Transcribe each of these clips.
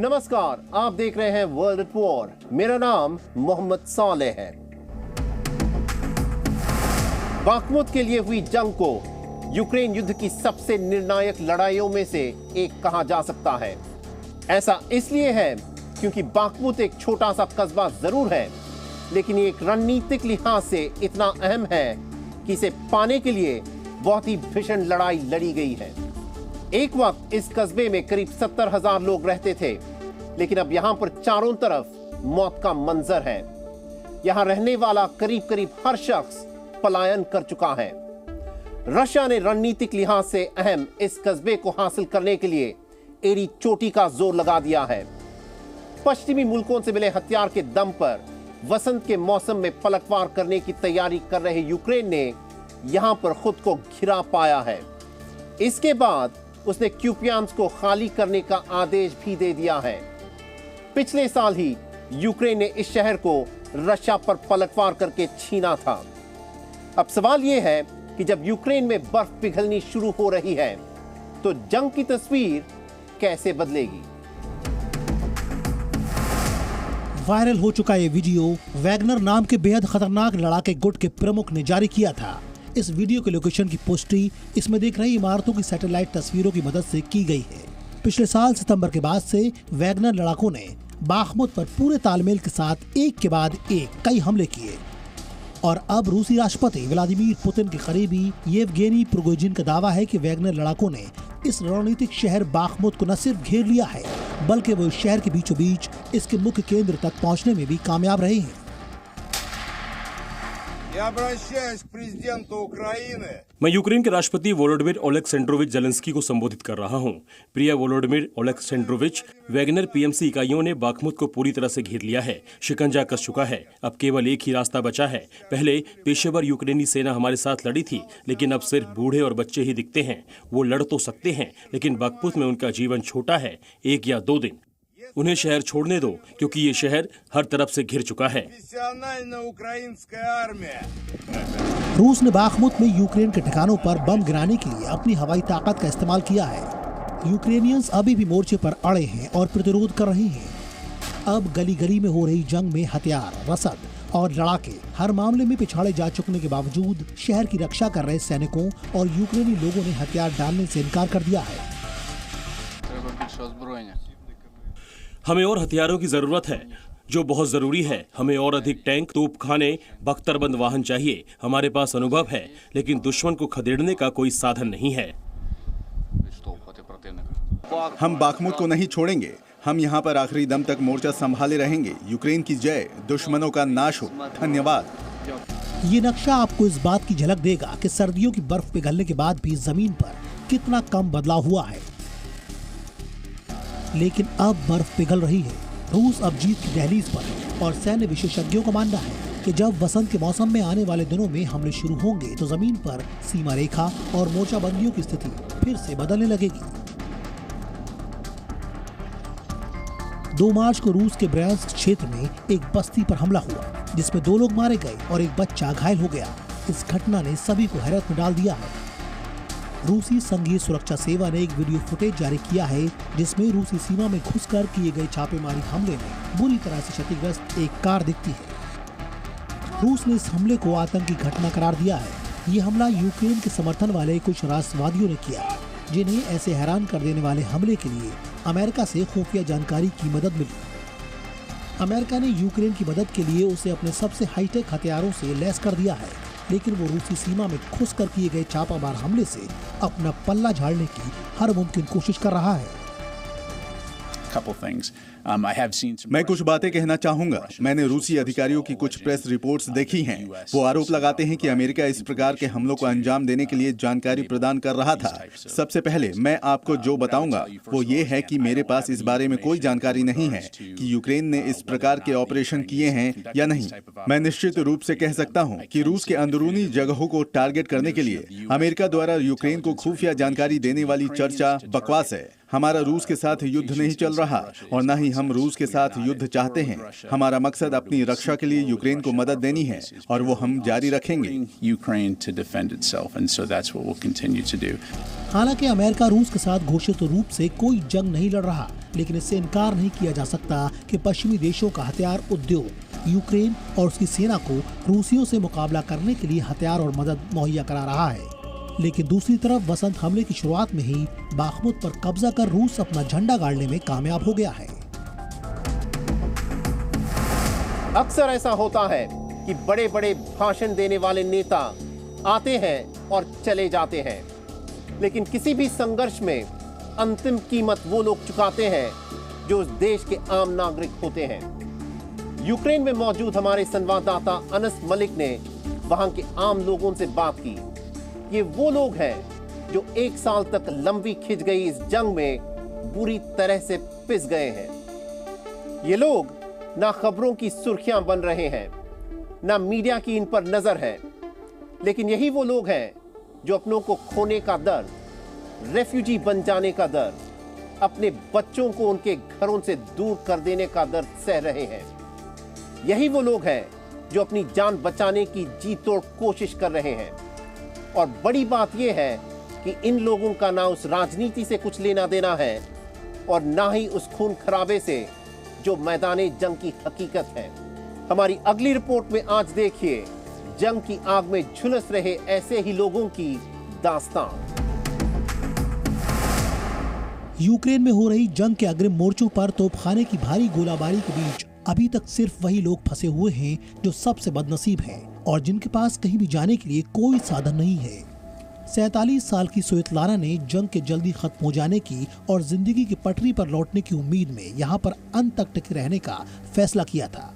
नमस्कार, आप देख रहे हैं वर्ल्ड एट वॉर। मेरा नाम मोहम्मद सालेह है। बाखमुत के लिए हुई जंग को यूक्रेन युद्ध की सबसे निर्णायक लड़ाइयों में से एक कहा जा सकता है। ऐसा इसलिए है क्योंकि बाखमुत एक छोटा सा कस्बा जरूर है, लेकिन ये एक रणनीतिक लिहाज से इतना अहम है कि इसे पाने के लिए बहुत ही भीषण लड़ाई लड़ी गई है। एक वक्त इस कस्बे में करीब 70,000 लोग रहते थे, लेकिन अब यहां पर चारों तरफ मौत का मंजर है। यहां रहने वाला करीब करीब हर शख्स पलायन कर चुका है। रशिया ने रणनीतिक लिहाज से अहम इस कस्बे को हासिल करने के लिए एड़ी चोटी का जोर लगा दिया है। पश्चिमी मुल्कों से मिले हथियार के दम पर वसंत के मौसम में पलटवार करने की तैयारी कर रहे यूक्रेन ने यहां पर खुद को घिरा पाया है। इसके बाद उसने क्यूपियांस को खाली करने का आदेश भी दे दिया है। पिछले साल ही यूक्रेन ने इस शहर को रशिया पर पलटवार करके छीना था। अब सवाल यह है कि जब यूक्रेन में बर्फ पिघलनी शुरू हो रही है तो जंग की तस्वीर कैसे बदलेगी। वायरल हो चुका ये वीडियो वैगनर नाम के बेहद खतरनाक लड़ाके गुट के प्रमुख ने जारी किया था। इस वीडियो के लोकेशन की पुष्टि इसमें देख रही इमारतों की सैटेलाइट तस्वीरों की मदद से की गई है। पिछले साल सितंबर के बाद से वैगनर लड़ाकों ने बाखमुत पर पूरे तालमेल के साथ एक के बाद एक कई हमले किए और अब रूसी राष्ट्रपति व्लादिमीर पुतिन के करीबी येवगेनी प्रिगोजिन का दावा है कि वैगनर लड़ाकों ने इस रणनीतिक शहर बाखमुत को न सिर्फ घेर लिया है, बल्कि वो इस शहर के बीचों बीच इसके मुख्य केंद्र तक पहुंचने में भी कामयाब रहे हैं। मैं यूक्रेन के राष्ट्रपति वोलोडिमिर ओलेक्सेंड्रोविच जेलेंस्की को संबोधित कर रहा हूं। प्रिय वोलोडिमिर ओलेक्सेंड्रोविच, वैगनर पीएमसी इकाइयों ने बाखमुत को पूरी तरह से घेर लिया है, शिकंजा कस चुका है। अब केवल एक ही रास्ता बचा है। पहले पेशेवर यूक्रेनी सेना हमारे साथ लड़ी थी, लेकिन अब सिर्फ बूढ़े और बच्चे ही दिखते हैं। वो लड़ तो सकते हैं, लेकिन बाखमुत में उनका जीवन छोटा है, 1 या 2 दिन। उन्हें शहर छोड़ने दो, क्योंकि ये शहर हर तरफ से घिर चुका है। रूस ने बाखमुत में यूक्रेन के ठिकानों पर बम गिराने के लिए अपनी हवाई ताकत का इस्तेमाल किया है। यूक्रेनियंस अभी भी मोर्चे पर अड़े हैं और प्रतिरोध कर रहे हैं। अब गली गली में हो रही जंग में हथियार, रसद और लड़ाके हर मामले में पिछाड़े जा चुकने के बावजूद शहर की रक्षा कर रहे सैनिकों और यूक्रेनी लोगों ने हथियार डालने से इनकार कर दिया है। हमें और हथियारों की जरूरत है, जो बहुत जरूरी है। हमें और अधिक टैंक, तोपखाने, बख्तरबंद वाहन चाहिए। हमारे पास अनुभव है, लेकिन दुश्मन को खदेड़ने का कोई साधन नहीं है। हम बाखमुत को नहीं छोड़ेंगे। हम यहाँ पर आखिरी दम तक मोर्चा संभाले रहेंगे। यूक्रेन की जय, दुश्मनों का नाश हो। धन्यवाद। ये नक्शा आपको इस बात की झलक देगा कि सर्दियों की बर्फ पिघलने के बाद भी जमीन पर कितना कम बदलाव हुआ है, लेकिन अब बर्फ पिघल रही है। रूस अब जीत की दहलीज पर है और सैन्य विशेषज्ञों का मानना है कि जब वसंत के मौसम में आने वाले दिनों में हमले शुरू होंगे तो जमीन पर सीमा रेखा और मोर्चाबंदियों की स्थिति फिर से बदलने लगेगी। 2 मार्च को रूस के ब्रयांस्क क्षेत्र में एक बस्ती पर हमला हुआ, जिसमें 2 लोग मारे गए और एक बच्चा घायल हो गया। इस घटना ने सभी को हैरत में डाल दिया है। रूसी संघीय सुरक्षा सेवा ने एक वीडियो फुटेज जारी किया है, जिसमें रूसी सीमा में घुसकर किए गए छापेमारी हमले में बुरी तरह से क्षतिग्रस्त एक कार दिखती है। रूस ने इस हमले को आतंकी घटना करार दिया है। ये हमला यूक्रेन के समर्थन वाले कुछ राष्ट्रवादियों ने किया, जिन्हें ऐसे हैरान कर देने वाले हमले के लिए अमेरिका से खुफिया जानकारी की मदद मिली। अमेरिका ने यूक्रेन की मदद के लिए उसे अपने सबसे हाईटेक हथियारों से लैस कर दिया है, लेकिन वो रूसी सीमा में घुसकर किए गए छापामार हमले से अपना पल्ला झाड़ने की हर मुमकिन कोशिश कर रहा है। मैं कुछ बातें कहना चाहूंगा। मैंने रूसी अधिकारियों की कुछ प्रेस रिपोर्ट्स देखी हैं। वो आरोप लगाते हैं कि अमेरिका इस प्रकार के हमलों को अंजाम देने के लिए जानकारी प्रदान कर रहा था। सबसे पहले मैं आपको जो बताऊंगा वो ये है कि मेरे पास इस बारे में कोई जानकारी नहीं है कि यूक्रेन ने इस प्रकार के ऑपरेशन किए हैं या नहीं। मैं निश्चित रूप से कह सकता हूँ कि रूस के अंदरूनी जगहों को टारगेट करने के लिए अमेरिका द्वारा यूक्रेन को खुफिया जानकारी देने वाली चर्चा बकवास है। हमारा रूस के साथ युद्ध नहीं चल रहा और न ही हम रूस के साथ युद्ध चाहते हैं। हमारा मकसद अपनी रक्षा के लिए यूक्रेन को मदद देनी है और वो हम जारी रखेंगे। हालांकि अमेरिका रूस के साथ घोषित रूप से कोई जंग नहीं लड़ रहा, लेकिन इससे इनकार नहीं किया जा सकता कि पश्चिमी देशों का हथियार उद्योग यूक्रेन और उसकी सेना को रूसियों से मुकाबला करने के लिए हथियार और मदद मुहैया करा रहा है। लेकिन दूसरी तरफ वसंत हमले की शुरुआत में ही बाखमुत पर कब्जा कर रूस अपना झंडा गाड़ने में कामयाब हो गया है। अक्सर ऐसा होता है कि बड़े बड़े भाषण देने वाले नेता आते हैं और चले जाते हैं, लेकिन किसी भी संघर्ष में अंतिम कीमत वो लोग चुकाते हैं जो उस देश के आम नागरिक होते हैं। यूक्रेन में मौजूद हमारे संवाददाता अनस मलिक ने वहां के आम लोगों से बात की। ये वो लोग हैं जो 1 साल तक लंबी खिंच गई इस जंग में बुरी तरह से पिस गए हैं। ये लोग ना खबरों की सुर्खियां बन रहे हैं, ना मीडिया की इन पर नजर है, लेकिन यही वो लोग हैं जो अपनों को खोने का डर, रेफ्यूजी बन जाने का डर, अपने बच्चों को उनके घरों से दूर कर देने का दर्द सह रहे हैं। यही वो लोग हैं जो अपनी जान बचाने की जी तोड़ कोशिश कर रहे हैं। और बड़ी बात यह है कि इन लोगों का ना उस राजनीति से कुछ लेना देना है और ना ही उस खून खराबे से जो मैदाने जंग की हकीकत है। हमारी अगली रिपोर्ट में आज देखिए जंग की आग में झुलस रहे ऐसे ही लोगों की दास्तान। यूक्रेन में हो रही जंग के अग्रिम मोर्चों पर तोपखाने की भारी गोलाबारी के बीच अभी तक सिर्फ वही लोग फंसे हुए हैं जो सबसे बदनसीब हैं और जिनके पास कहीं भी जाने के लिए कोई साधन नहीं है। 47 साल की स्वेतलाना ने जंग के जल्दी खत्म हो जाने की और जिंदगी की पटरी पर लौटने की उम्मीद में यहाँ पर अंत तक टिके रहने का फैसला किया था।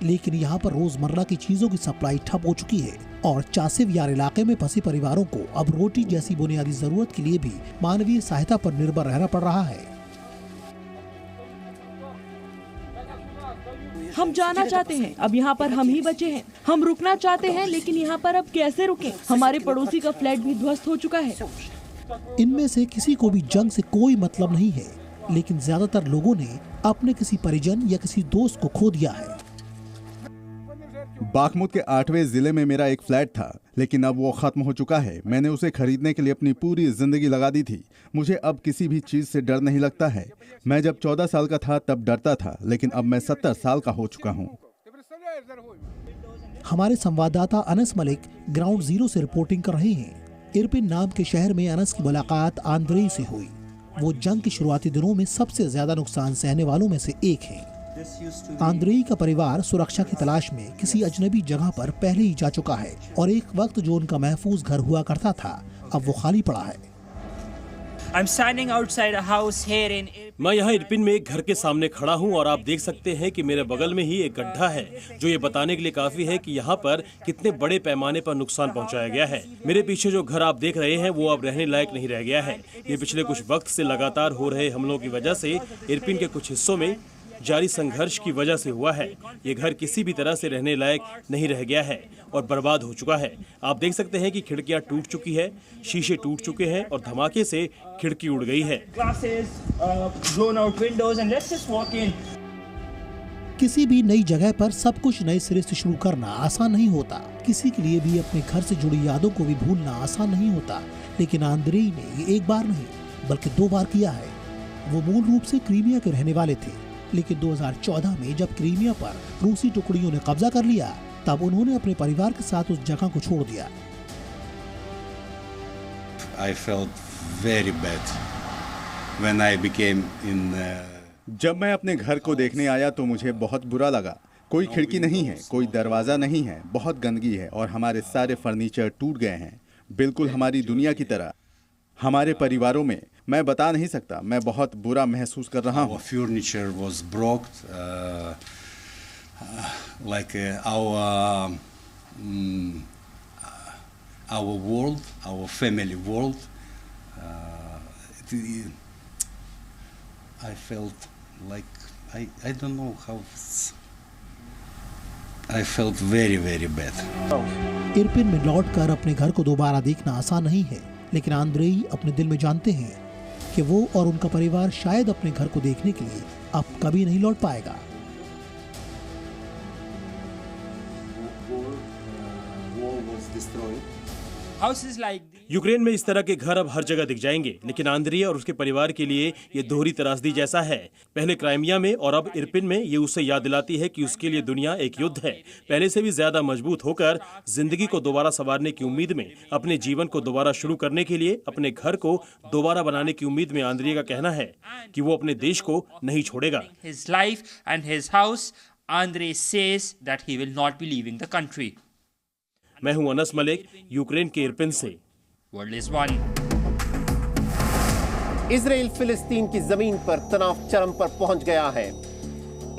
लेकिन यहाँ पर रोजमर्रा की चीजों की सप्लाई ठप हो चुकी है और चासिव यार इलाके में फंसे परिवारों को अब रोटी जैसी बुनियादी जरूरत के लिए भी मानवीय सहायता पर निर्भर रहना पड़ रहा है। हम जाना चाहते हैं, अब यहाँ पर हम ही बचे हैं। हम रुकना चाहते हैं, लेकिन यहाँ पर अब कैसे रुकें? हमारे पड़ोसी का फ्लैट भी ध्वस्त हो चुका है। इनमें से किसी को भी जंग से कोई मतलब नहीं है, लेकिन ज्यादातर लोगों ने अपने किसी परिजन या किसी दोस्त को खो दिया है। बाखमुत के 8वें जिले में मेरा एक फ्लैट था, लेकिन अब वो खत्म हो चुका है। मैंने उसे खरीदने के लिए अपनी पूरी जिंदगी लगा दी थी। मुझे अब किसी भी चीज से डर नहीं लगता है। मैं जब 14 साल का था तब डरता था, लेकिन अब मैं 70 साल का हो चुका हूँ। हमारे संवाददाता अनस मलिक ग्राउंड जीरो से रिपोर्टिंग कर रहे हैं। इरपिन नाम के शहर में अनस की मुलाकात आंद्रेई से हुई। वो जंग के शुरुआती दिनों में सबसे ज्यादा नुकसान सहने वालों में से एक है। आंद्रेई का परिवार सुरक्षा की तलाश में किसी अजनबी जगह पर पहले ही जा चुका है और एक वक्त जो उनका महफूज घर हुआ करता था अब वो खाली पड़ा है। मैं यहाँ इरपिन में एक घर के सामने खड़ा हूँ और आप देख सकते हैं कि मेरे बगल में ही एक गड्ढा है, जो ये बताने के लिए काफी है कि यहाँ पर कितने बड़े पैमाने पर नुकसान पहुँचाया गया है। मेरे पीछे जो घर आप देख रहे हैं वो अब रहने लायक नहीं रह गया है। ये पिछले कुछ वक्त से लगातार हो रहे हमलों की वजह से इरपिन के कुछ हिस्सों में जारी संघर्ष की वजह से हुआ है। ये घर किसी भी तरह से रहने लायक नहीं रह गया है और बर्बाद हो चुका है। आप देख सकते हैं कि खिड़कियां टूट चुकी है, शीशे टूट चुके हैं और धमाके से खिड़की उड़ गई है। किसी भी नई जगह पर सब कुछ नए सिरे से शुरू करना आसान नहीं होता। किसी के लिए भी अपने घर से जुड़ी यादों को भी भूलना आसान नहीं होता। लेकिन आंद्रेई ने ये एक बार नहीं बल्कि 2 बार किया है। वो मूल रूप से क्रीमिया के रहने वाले थे, लेकिन 2014 में जब क्रीमिया पर रूसी टुकड़ियों ने कब्जा कर लिया तब उन्होंने अपने परिवार के साथ उस जगह को छोड़ दिया। I felt very bad when I became in जब मैं अपने घर को देखने आया तो मुझे बहुत बुरा लगा। कोई खिड़की नहीं है, कोई दरवाजा नहीं है, बहुत गंदगी है और हमारे सारे फर्नीचर टूट गए हैं, बिल्कुल हमारी दुनिया की तरह। हमारे परिवारों में मैं बता नहीं सकता, मैं बहुत बुरा महसूस कर रहा हूँ। furniture was broke, like our world, our family world. I felt like I don't know how. I felt very very bad. Irpin में लौटकर अपने घर को दोबारा देखना आसान नहीं है, लेकिन आंद्रेई अपने दिल में जानते हैं कि वो और उनका परिवार शायद अपने घर को देखने के लिए अब कभी नहीं लौट पाएगा। houses like these. यूक्रेन में इस तरह के घर अब हर जगह दिख जाएंगे, लेकिन आंद्रिया और उसके परिवार के लिए ये दोहरी त्रासदी जैसा है। पहले क्राइमिया में और अब इरपिन में ये उसे याद दिलाती है कि उसके लिए दुनिया एक युद्ध है। पहले से भी ज्यादा मजबूत होकर जिंदगी को दोबारा संवारने की उम्मीद में, अपने जीवन को दोबारा शुरू करने के लिए, अपने घर को दोबारा बनाने की उम्मीद में आंद्रिया का कहना है कि वो अपने देश को नहीं छोड़ेगा। His life and his house, Andrei says that he will not be leaving the country. मैं हूं अनस मलिक, यूक्रेन के इरपिन से। World is one. इजराइल फिलिस्तीन की जमीन पर तनाव चरम पर पहुंच गया है।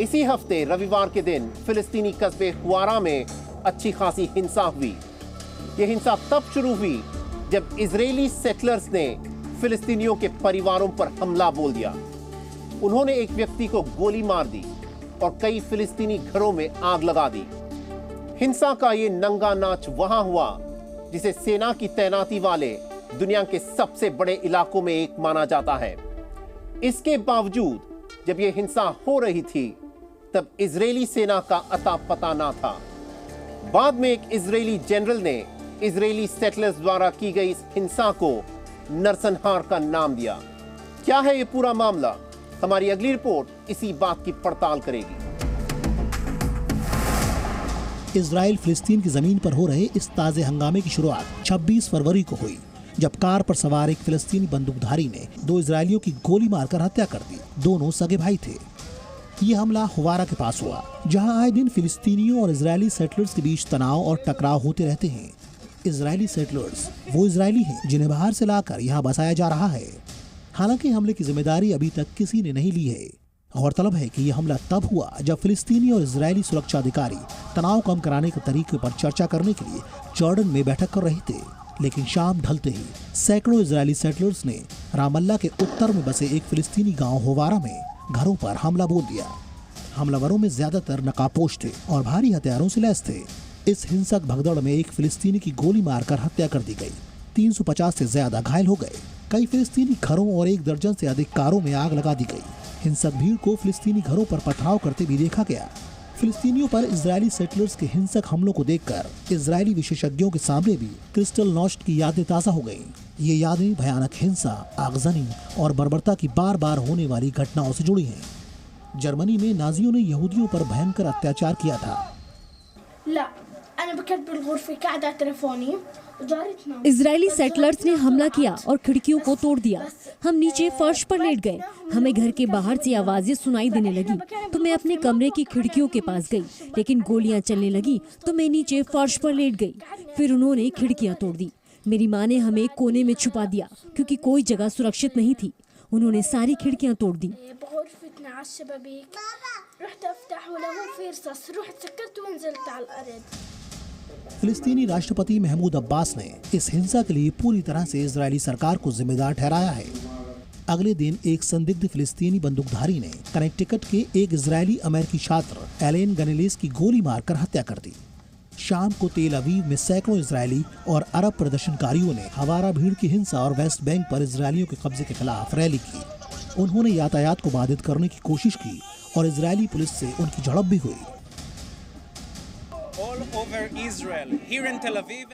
इसी हफ्ते रविवार के दिन फिलिस्तीनी कस्बे हुआरा में अच्छी खासी हिंसा हुई। यह हिंसा तब शुरू हुई जब इजरायली सेटलर्स ने फिलिस्तीनियों के परिवारों पर हमला बोल दिया। उन्होंने एक व्यक्ति को गोली मार दी और कई फिलिस्तीनी घरों में आग लगा दी। हिंसा का ये नंगा नाच वहां हुआ जिसे सेना की तैनाती वाले दुनिया के सबसे बड़े इलाकों में एक माना जाता है। इसके बावजूद जब यह हिंसा हो रही थी तब इजरायली सेना का अता पता ना था। बाद में एक इजरायली जनरल ने इजरायली सेटलर्स द्वारा की गई इस हिंसा को नरसंहार का नाम दिया। क्या है यह पूरा मामला? हमारी अगली रिपोर्ट इसी बात की पड़ताल करेगी। इजराइल फिलिस्तीन की जमीन पर हो रहे इस ताजे हंगामे की शुरुआत 26 फरवरी को हुई, जब कार पर सवार एक फिलिस्तीनी बंदूकधारी ने 2 इजरायलियों की गोली मारकर हत्या कर दी। दोनों सगे भाई थे। ये हमला हुवारा के पास हुआ, जहां आए दिन फिलिस्तीनियों और इजरायली सेटलर्स के बीच तनाव और टकराव होते रहते हैं। इजरायली सेटलर्स वो इजरायली हैं जिन्हें बाहर से लाकर यहाँ बसाया जा रहा है। हालांकि हमले की जिम्मेदारी अभी तक किसी ने नहीं ली है। गौरतलब है कि यह हमला तब हुआ जब फिलिस्तीनी और इजरायली सुरक्षा अधिकारी तनाव कम कराने के तरीके पर चर्चा करने के लिए जॉर्डन में बैठक कर रहे थे। लेकिन शाम ढलते ही सैकड़ों इजरायली सेटलर्स ने रामल्ला के उत्तर में बसे एक फिलिस्तीनी गांव हुवारा में घरों पर हमला बोल दिया। हमलावरों में ज्यादातर नकाबपोश थे और भारी हथियारों से लैस थे। इस हिंसक भगदड़ में एक फिलिस्तीनी की गोली मारकर हत्या कर दी गई। 350 से ज्यादा घायल हो गए। कई फिलिस्तीनी घरों और 1 दर्जन से अधिक कारों में आग लगा दी गई। हिंसक भीड़ को फिलिस्तीनी घरों पर पथराव करते भी देखा गया। फिलिस्तीनियों पर इजरायली सेटलर्स के हिंसक हमलों को देखकर इजरायली विशेषज्ञों के सामने भी क्रिस्टल नॉस्ट की यादें ताज़ा हो गईं। ये यादें भयानक हिंसा, आगजनी और बर्बरता की बार बार होने वाली घटनाओं से जुड़ी हैं। जर्मनी में नाजियों ने यहूदियों पर भयंकर अत्याचार किया था। इजरायली सेटलर्स ने हमला किया और खिड़कियों को तोड़ दिया। हम नीचे फर्श पर लेट गए। हमें घर के बाहर से आवाजें सुनाई देने लगी तो मैं अपने कमरे की खिड़कियों के पास गई, लेकिन गोलियां चलने लगी तो मैं नीचे फर्श पर लेट गई। फिर उन्होंने खिड़कियां तोड़ दी। मेरी माँ ने हमें कोने में छुपा दिया क्योंकि कोई जगह सुरक्षित नहीं थी। उन्होंने सारी खिड़कियां तोड़ दी। फिलिस्तीनी राष्ट्रपति महमूद अब्बास ने इस हिंसा के लिए पूरी तरह से इजरायली सरकार को जिम्मेदार ठहराया है। अगले दिन एक संदिग्ध फिलिस्तीनी बंदूकधारी ने कनेक्टिकट के एक इजरायली अमेरिकी छात्र एलेन गनेलेस की गोली मारकर हत्या कर दी। शाम को तेल अवीव में सैकड़ों इजरायली और अरब प्रदर्शनकारियों ने हवारा भीड़ की हिंसा और वेस्ट बैंक पर इजरायलियों के कब्जे के खिलाफ रैली की। उन्होंने यातायात को बाधित करने की कोशिश की और इजरायली पुलिस से उनकी झड़प भी हुई।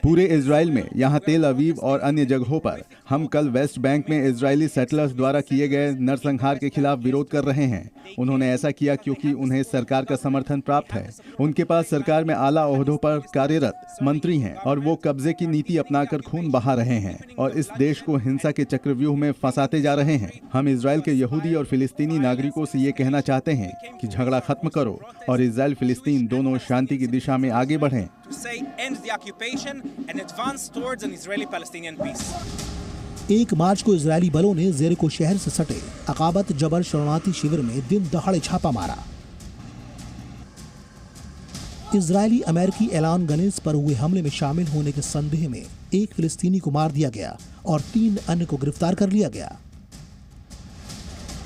पूरे इजराइल में, यहाँ तेल अवीव और अन्य जगहों पर हम कल वेस्ट बैंक में इजरायली सेटलर्स द्वारा किए गए नरसंहार के खिलाफ विरोध कर रहे हैं। उन्होंने ऐसा किया क्योंकि उन्हें सरकार का समर्थन प्राप्त है। उनके पास सरकार में आला ओहदों पर कार्यरत मंत्री हैं और वो कब्जे की नीति अपनाकर खून बहा रहे हैं और इस देश को हिंसा के चक्रव्यूह में फंसाते जा रहे हैं। हम इजराइल के यहूदी और फिलिस्तीनी नागरिकों से ये कहना चाहते हैं कि झगड़ा खत्म करो और इजराइल फिलिस्तीन दोनों शांति की दिशा में आगे बढ़ें। एक मार्च को इजरायली बलों ने जेरिको शहर से सटे अकाबत जबल शरणार्थी शिविर में दिन दहाड़े छापा मारा। इजरायली अमेरिकी एलान गनेस पर हुए हमले में शामिल होने के संदेह में एक फिलिस्तीनी को मार दिया गया और 3 अन्य को गिरफ्तार कर लिया गया।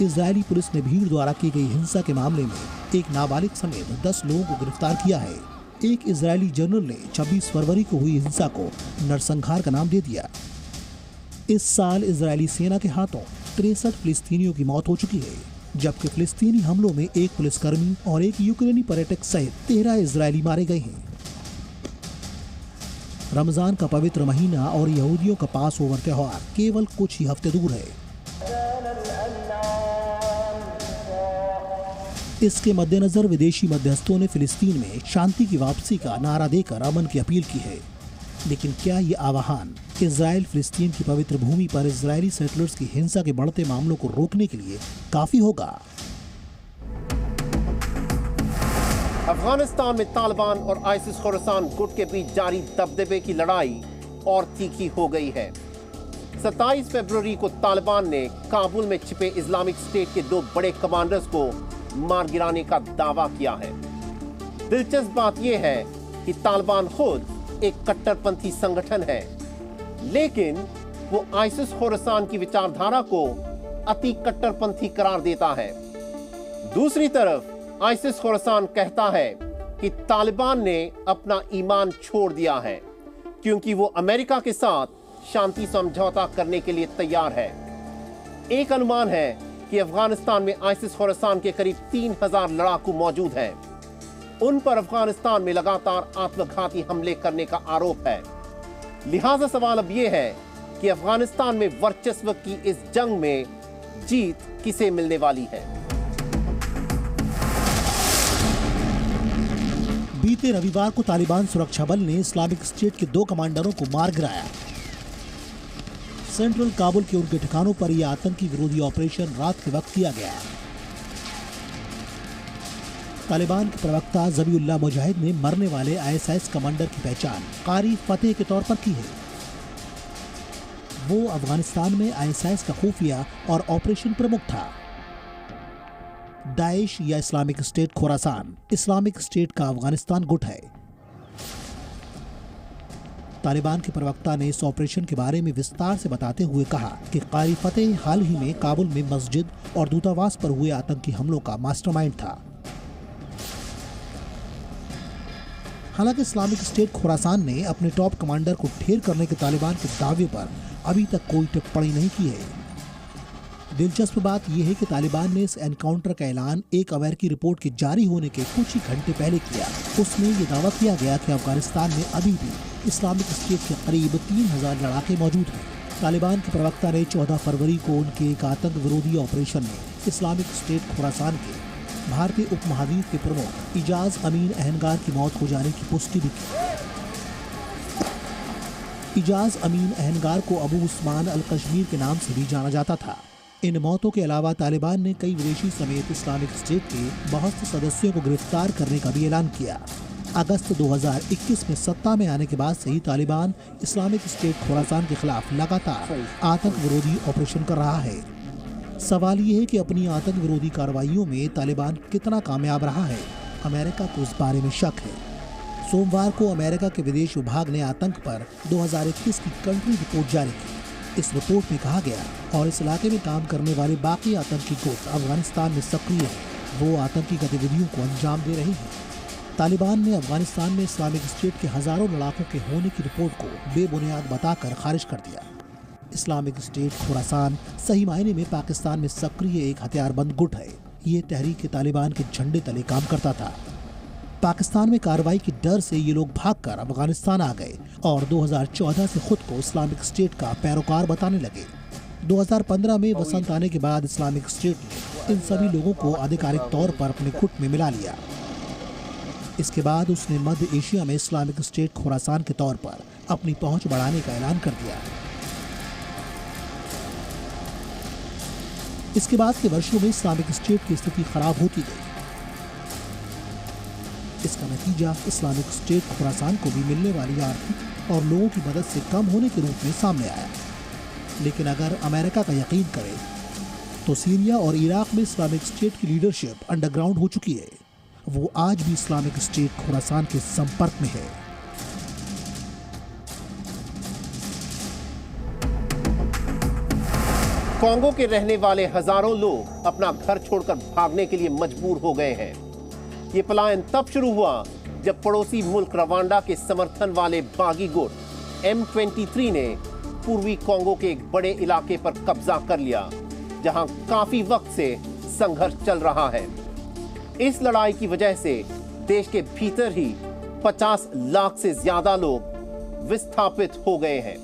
इजरायली पुलिस ने भीड़ द्वारा की गई हिंसा के मामले में एक नाबालिग समेत 10 लोगों को गिरफ्तार किया है। एक इजरायली जनरल ने 26 फरवरी को हुई हिंसा को नरसंहार का नाम दे दिया। इस साल इजरायली सेना के हाथों 63 फिलिस्तीनियों की मौत हो चुकी है, जबकि फिलिस्तीनी हमलों में एक पुलिसकर्मी और एक यूक्रेनी पर्यटक सहित 13 इजरायली मारे गए हैं। रमजान का पवित्र महीना और यहूदियों का पास ओवर त्योहार केवल कुछ ही हफ्ते दूर है। इसके मद्देनजर विदेशी मध्यस्थों ने फिलिस्तीन में शांति की वापसी का नारा देकर अमन की अपील की है। लेकिन क्या ये आह्वान इजराइल फिलिस्तीन की पवित्र भूमि पर इजरायली सेटलर्स की हिंसा के बढ़ते मामलों को रोकने के लिए काफी होगा? अफगानिस्तान में तालिबान और आइसिस खुरासान गुट के बीच जारी दबदबे की लड़ाई और तीखी हो गई है। 27 फरवरी को तालिबान ने काबुल में छिपे इस्लामिक स्टेट के 2 बड़े कमांडर्स को मार गिराने का दावा किया है। दिलचस्प बात यह है कि तालिबान खुद एक कट्टरपंथी संगठन है, लेकिन वो आइसिस खुरासान की विचारधारा को अति कट्टरपंथी करार देता है। दूसरी तरफ आइसिस खुरासान कहता है कि तालिबान ने अपना ईमान छोड़ दिया है क्योंकि वो अमेरिका के साथ शांति समझौता करने के लिए तैयार है। एक अनुमान है कि अफगानिस्तान में आइसिस खुरासान के करीब 3000 लड़ाकू मौजूद हैं। उन पर अफगानिस्तान में लगातार आत्मघाती हमले करने का आरोप है। लिहाजा सवाल अब यह है कि अफगानिस्तान में वर्चस्व की इस जंग में जीत किसे मिलने वाली है। बीते रविवार को तालिबान सुरक्षा बल ने इस्लामिक स्टेट के 2 कमांडरों को मार गिराया। सेंट्रल काबुल के उनके ठिकानों पर यह आतंकी विरोधी ऑपरेशन रात के वक्त किया गया। तालिबान के प्रवक्ता ज़बीउल्लाह मुजाहिद ने मरने वाले आईएसआईएस कमांडर की पहचान कारी फतेह के तौर पर की है। वो अफगानिस्तान में आईएसआईएस का खुफिया और ऑपरेशन प्रमुख था। दाइश या Islamic State Khorasan Islamic state का अफगानिस्तान गुट है। तालिबान के प्रवक्ता ने इस ऑपरेशन के बारे में विस्तार से बताते हुए कहा कि कारी फतेह हाल ही में काबुल में मस्जिद और दूतावास पर हुए आतंकी हमलों का मास्टरमाइंड था। हालांकि इस्लामिक स्टेट खुरासान ने अपने टॉप कमांडर को ढेर करने के तालिबान के दावे पर अभी तक कोई टिप्पणी नहीं की है। दिलचस्प बात यह है कि तालिबान ने इस एनकाउंटर का ऐलान एक अमेरिकी रिपोर्ट के जारी होने के कुछ ही घंटे पहले किया। उसमें यह दावा किया गया कि अफगानिस्तान में अभी भी इस्लामिक स्टेट के करीब 3000 लड़ाके मौजूद हैं। तालिबान के प्रवक्ता ने 14 फरवरी को उनके एक आतंक विरोधी ऑपरेशन में इस्लामिक स्टेट खुरासान के भारतीय उपमहाद्वीप के प्रमुख इजाज अमीन अहंगार की मौत हो जाने की पुष्टि भी की। इजाज अमीन अहंगार को अबू उस्मान अल कश्मीर के नाम से भी जाना जाता था। इन मौतों के अलावा तालिबान ने कई विदेशी समेत इस्लामिक स्टेट के बहुत से सदस्यों को गिरफ्तार करने का भी ऐलान किया। अगस्त 2021 में सत्ता में आने के बाद से ही तालिबान इस्लामिक स्टेट खुरासान के खिलाफ लगातार आतंक विरोधी ऑपरेशन कर रहा है। सवाल ये है कि अपनी आतंक विरोधी कार्रवाइयों में तालिबान कितना कामयाब रहा है। अमेरिका को इस बारे में शक है। सोमवार को अमेरिका के विदेश विभाग ने आतंक पर 2021 की कंट्री रिपोर्ट जारी की। इस रिपोर्ट में कहा गया और इस इलाके में काम करने वाले बाकी आतंकी गुट अफगानिस्तान में सक्रिय हैं। वो आतंकी गतिविधियों को अंजाम दे रही हैं। तालिबान ने अफगानिस्तान में इस्लामिक स्टेट के हजारों लड़ाकों के होने की रिपोर्ट को बेबुनियाद बताकर खारिज कर दिया। इस्लामिक स्टेट खुरासान सही मायने में पाकिस्तान में सक्रिय एक हथियारबंद गुट है। ये तहरीक तालिबान के झंडे तले काम करता था। पाकिस्तान में कार्रवाई के डर से ये लोग भागकर अफगानिस्तान आ गए और 2014 से खुद को इस्लामिक स्टेट का पैरोकार बताने लगे। 2015 में वसंत आने के बाद इस्लामिक स्टेट ने इन सभी लोगों को आधिकारिक तौर पर अपने गुट में मिला लिया। इसके बाद उसने मध्य एशिया में इस्लामिक स्टेट खुरासान के तौर पर अपनी पहुंच बढ़ाने का ऐलान कर दिया। इसके बाद के वर्षों में इस्लामिक स्टेट की स्थिति खराब होती गई। इसका नतीजा इस्लामिक स्टेट खुरासान को भी मिलने वाली आर्थिक और लोगों की मदद से कम होने के रूप में सामने आया। लेकिन अगर अमेरिका का यकीन करें तो सीरिया और इराक में इस्लामिक स्टेट की लीडरशिप अंडरग्राउंड हो चुकी है। वो आज भी इस्लामिक स्टेट खुरासान के संपर्क में है। कांगो के रहने वाले हजारों लोग अपना घर छोड़कर भागने के लिए मजबूर हो गए हैं। ये पलायन तब शुरू हुआ जब पड़ोसी मुल्क रवांडा के समर्थन वाले बागी गुट M23 ने पूर्वी कांगो के एक बड़े इलाके पर कब्जा कर लिया, जहां काफी वक्त से संघर्ष चल रहा है। इस लड़ाई की वजह से देश के भीतर ही 50 लाख से ज्यादा लोग विस्थापित हो गए हैं।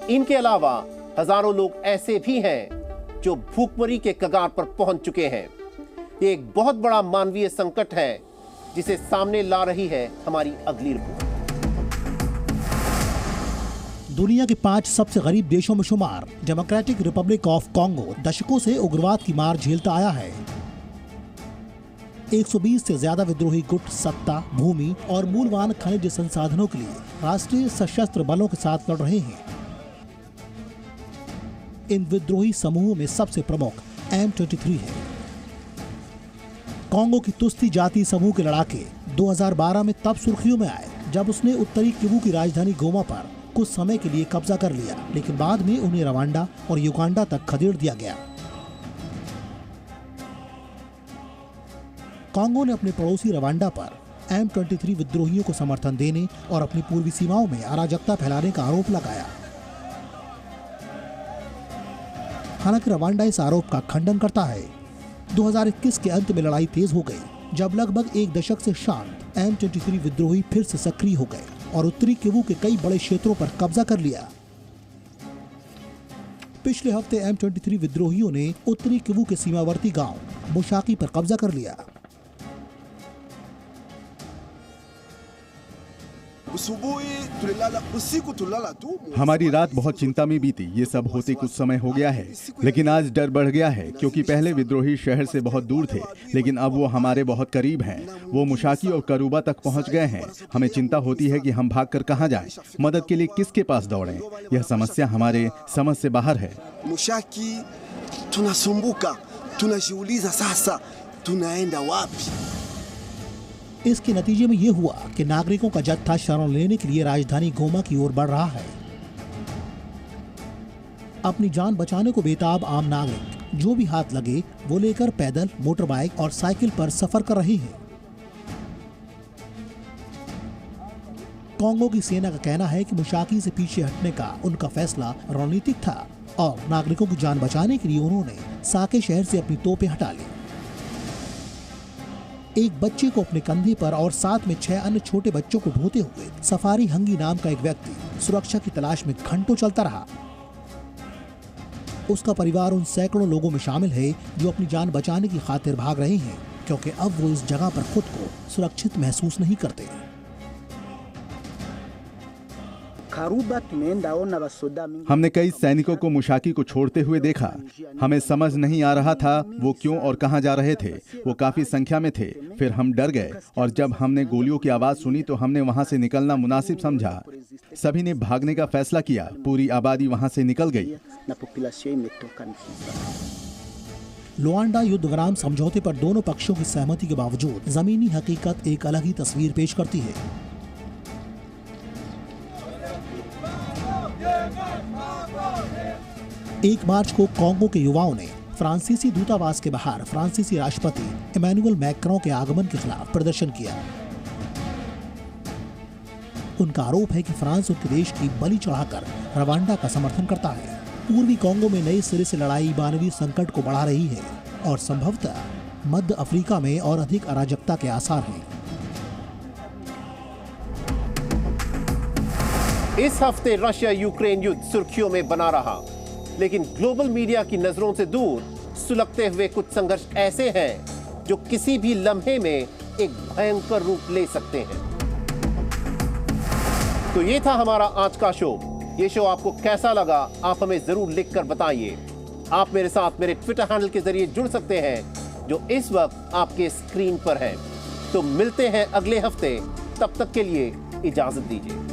इनके अलावा हजारों लोग ऐसे भी हैं जो भूखमरी के कगार पर पहुंच चुके हैं। ये एक बहुत बड़ा मानवीय संकट है जिसे सामने ला रही है हमारी अगली रिपोर्ट। दुनिया के 5 सबसे गरीब देशों में शुमार डेमोक्रेटिक रिपब्लिक ऑफ कॉन्गो दशकों से उग्रवाद की मार झेलता आया है। 120 से ज्यादा विद्रोही गुट सत्ता, भूमि और मूल्यवान खनिज संसाधनों के लिए राष्ट्रीय सशस्त्र बलों के साथ लड़ रहे हैं। इन विद्रोही समूहों में सबसे प्रमुख M23 है। कॉन्गो की तुस्ती जाति समूह के लड़ाके 2012 में तब सुर्खियों में आए जब उसने उत्तरी किवू की राजधानी गोमा पर कुछ समय के लिए कब्जा कर लिया, लेकिन बाद में उन्हें रवांडा और युगांडा तक खदेड़ दिया गया। कॉन्गो ने अपने पड़ोसी रवांडा पर M23 विद्रोहियों को समर्थन देने और अपनी पूर्वी सीमाओं में अराजकता फैलाने का आरोप लगाया। हालांकि रवांडा इस आरोप का खंडन करता है। 2021 के अंत में लड़ाई तेज हो गई जब लगभग एक दशक से शांत M23 विद्रोही फिर से सक्रिय हो गए और उत्तरी किवू के कई बड़े क्षेत्रों पर कब्जा कर लिया। पिछले हफ्ते M23 विद्रोहियों ने उत्तरी किवू के सीमावर्ती गांव मुशाकी पर कब्जा कर लिया। हमारी रात बहुत चिंता में बीती। ये सब होते कुछ समय हो गया है, लेकिन आज डर बढ़ गया है क्योंकि पहले विद्रोही शहर से बहुत दूर थे, लेकिन अब वो हमारे बहुत करीब हैं। वो मुशाकी और करूबा तक पहुंच गए हैं। हमें चिंता होती है कि हम भागकर कहां जाएं, मदद के लिए किसके पास दौड़ें। यह समस्या हमारे समझ से बाहर है। मुशाकी tunasumbuka, tunajiuliza sasa tunaenda wapi? इसके नतीजे में ये हुआ कि नागरिकों का जत्था शरण लेने के लिए राजधानी गोमा की ओर बढ़ रहा है। अपनी जान बचाने को बेताब आम नागरिक जो भी हाथ लगे वो लेकर पैदल, मोटर बाइक और साइकिल पर सफर कर रहे हैं। कॉन्गो की सेना का कहना है कि मुशाकी से पीछे हटने का उनका फैसला रणनीतिक था और नागरिकों की जान बचाने के लिए उन्होंने साके शहर से अपनी तोपें हटा ली। एक बच्चे को अपने कंधे पर और साथ में 6 अन्य छोटे बच्चों को ढोते हुए सफारी हंगी नाम का एक व्यक्ति सुरक्षा की तलाश में घंटों चलता रहा। उसका परिवार उन सैकड़ों लोगों में शामिल है जो अपनी जान बचाने की खातिर भाग रहे हैं, क्योंकि अब वो इस जगह पर खुद को सुरक्षित महसूस नहीं करते। हमने कई सैनिकों को मुशाकी को छोड़ते हुए देखा। हमें समझ नहीं आ रहा था वो क्यों और कहां जा रहे थे। वो काफी संख्या में थे। फिर हम डर गए और जब हमने गोलियों की आवाज सुनी तो हमने वहां से निकलना मुनासिब समझा। सभी ने भागने का फैसला किया। पूरी आबादी वहां से निकल गई। लुआंडा युद्ध विराम समझौते पर दोनों पक्षों की सहमति के बावजूद जमीनी हकीकत एक अलग ही तस्वीर पेश करती है। 1 मार्च को कॉन्गो के युवाओं ने फ्रांसीसी दूतावास के बाहर फ्रांसीसी राष्ट्रपति इमैनुअल मैक्रों के आगमन के खिलाफ प्रदर्शन किया। उनका आरोप है कि फ्रांस उनके देश की बलि चढ़ाकर रवांडा का समर्थन करता है। पूर्वी कॉन्गो में नए सिरे से लड़ाई मानवीय संकट को बढ़ा रही है और संभवतः मध्य अफ्रीका में और अधिक अराजकता के आसार हैं। इस हफ्ते रशिया यूक्रेन युद्ध सुर्खियों में बना रहा, लेकिन ग्लोबल मीडिया की नजरों से दूर सुलगते हुए कुछ संघर्ष ऐसे हैं जो किसी भी लम्हे में एक भयंकर रूप ले सकते हैं। तो ये था हमारा आज का शो। ये शो आपको कैसा लगा आप हमें जरूर लिखकर बताइए। आप मेरे साथ मेरे ट्विटर हैंडल के जरिए जुड़ सकते हैं जो इस वक्त आपके स्क्रीन पर है। तो मिलते हैं अगले हफ्ते, तब तक के लिए इजाजत दीजिए।